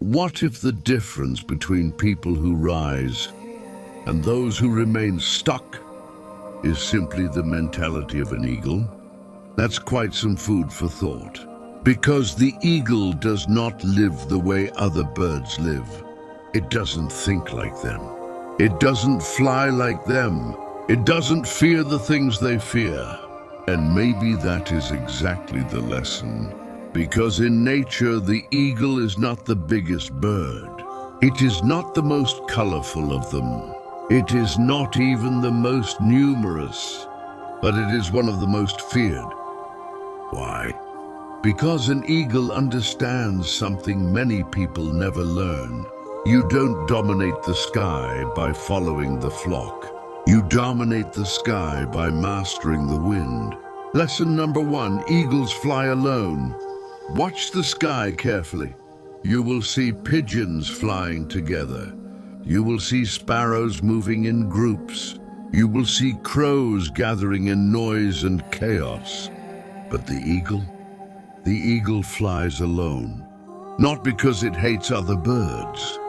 What if the difference between people who rise and those who remain stuck is simply the mentality of an eagle? That's quite some food for thought. Because the eagle does not live the way other birds live. It doesn't think like them. It doesn't fly like them. It doesn't fear the things they fear. And maybe that is exactly the lesson. Because in nature, the eagle is not the biggest bird. It is not the most colorful of them. It is not even the most numerous, but it is one of the most feared. Why? Because an eagle understands something many people never learn. You don't dominate the sky by following the flock. You dominate the sky by mastering the wind. Lesson number 1, eagles fly alone. Watch the sky carefully. You will see pigeons flying together. You will see sparrows moving in groups. You will see crows gathering in noise and chaos. But the eagle flies alone. Not because it hates other birds,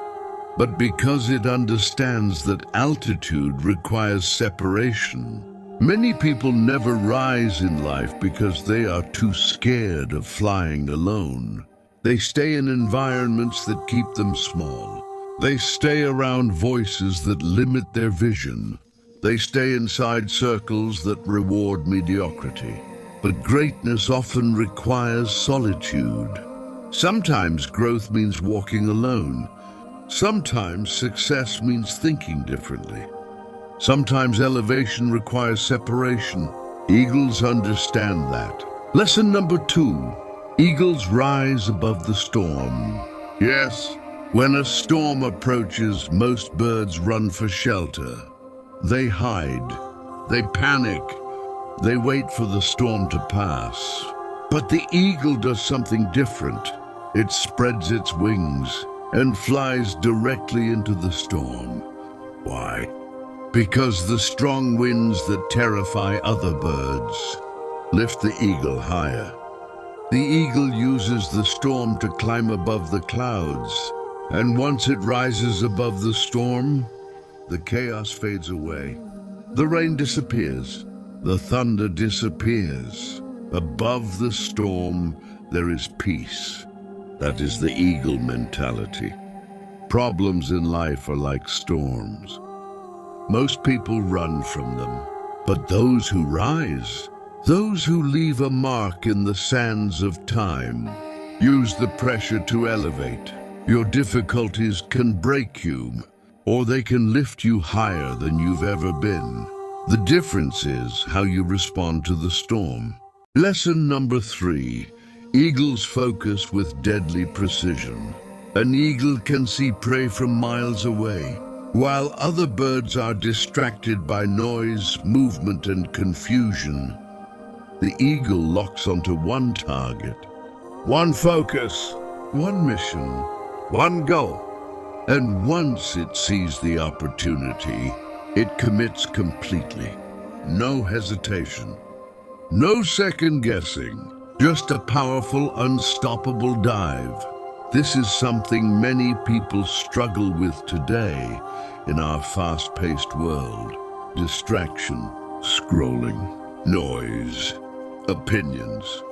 but because it understands that altitude requires separation. Many people never rise in life because they are too scared of flying alone. They stay in environments that keep them small. They stay around voices that limit their vision. They stay inside circles that reward mediocrity. But greatness often requires solitude. Sometimes growth means walking alone. Sometimes success means thinking differently. Sometimes elevation requires separation. Eagles understand that. Lesson number 2, eagles rise above the storm. Yes, when a storm approaches, most birds run for shelter. They hide. They panic. They wait for the storm to pass. But the eagle does something different. It spreads its wings and flies directly into the storm. Why? Because the strong winds that terrify other birds lift the eagle higher. The eagle uses the storm to climb above the clouds, and once it rises above the storm, the chaos fades away. The rain disappears. The thunder disappears. Above the storm, there is peace. That is the eagle mentality. Problems in life are like storms. Most people run from them, but those who rise, those who leave a mark in the sands of time, use the pressure to elevate. Your difficulties can break you, or they can lift you higher than you've ever been. The difference is how you respond to the storm. Lesson number 3, eagles focus with deadly precision. An eagle can see prey from miles away, while other birds are distracted by noise, movement, and confusion. The eagle locks onto one target, one focus, one mission, one goal. And once it sees the opportunity, it commits completely. No hesitation, no second guessing, just a powerful, unstoppable dive. This is something many people struggle with today in our fast-paced world. Distraction, scrolling, noise, opinions.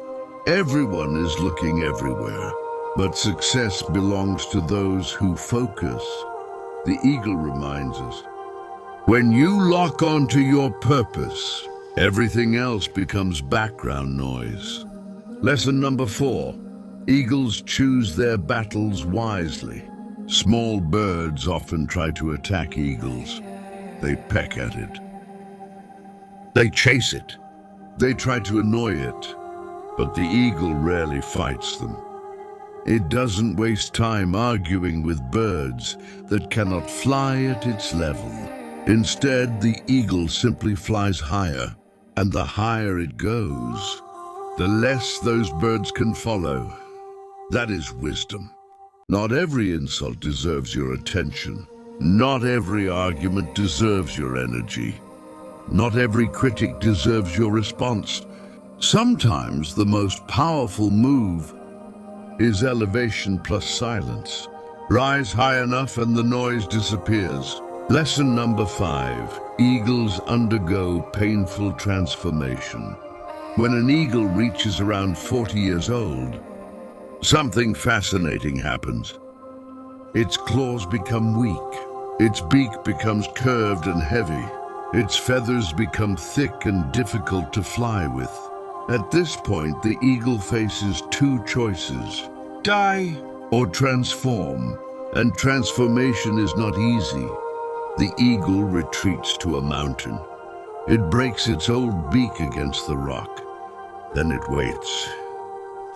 Everyone is looking everywhere, but success belongs to those who focus. The eagle reminds us, when you lock onto your purpose, everything else becomes background noise. Lesson number 4, eagles choose their battles wisely. Small birds often try to attack eagles. They peck at it. They chase it. They try to annoy it. But the eagle rarely fights them. It doesn't waste time arguing with birds that cannot fly at its level. Instead, the eagle simply flies higher, and the higher it goes, the less those birds can follow. That is wisdom. Not every insult deserves your attention. Not every argument deserves your energy. Not every critic deserves your response. Sometimes the most powerful move is elevation plus silence. Rise high enough and the noise disappears. Lesson number 5. Eagles undergo painful transformation. When an eagle reaches around 40 years old, something fascinating happens. Its claws become weak. Its beak becomes curved and heavy. Its feathers become thick and difficult to fly with. At this point, the eagle faces two choices: die or transform. And transformation is not easy. The eagle retreats to a mountain. It breaks its old beak against the rock. Then it waits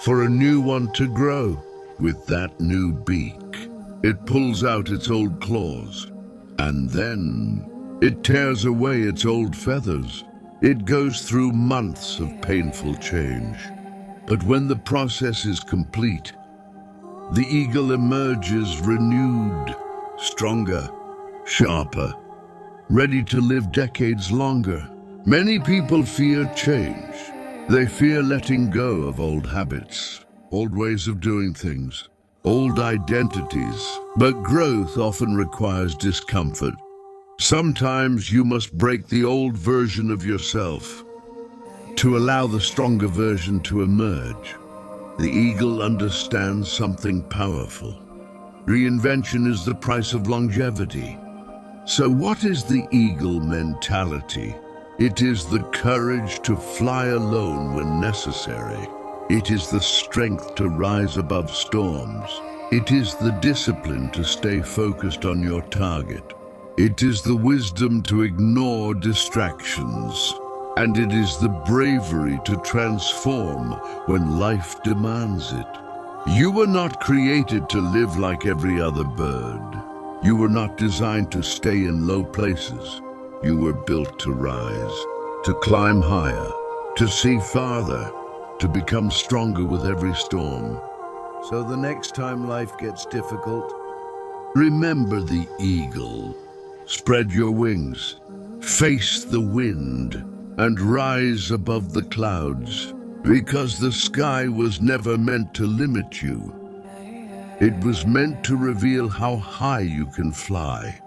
for a new one to grow. With that new beak, it pulls out its old claws. And then it tears away its old feathers. It goes through months of painful change. But when the process is complete, the eagle emerges renewed, stronger, sharper, ready to live decades longer. Many people fear change. They fear letting go of old habits, old ways of doing things, old identities. But growth often requires discomfort. Sometimes you must break the old version of yourself to allow the stronger version to emerge. The eagle understands something powerful. Reinvention is the price of longevity. So what is the eagle mentality? It is the courage to fly alone when necessary. It is the strength to rise above storms. It is the discipline to stay focused on your target. It is the wisdom to ignore distractions. And it is the bravery to transform when life demands it. You were not created to live like every other bird. You were not designed to stay in low places. You were built to rise, to climb higher, to see farther, to become stronger with every storm. So the next time life gets difficult, remember the eagle. Spread your wings, face the wind, and rise above the clouds, because the sky was never meant to limit you. It was meant to reveal how high you can fly.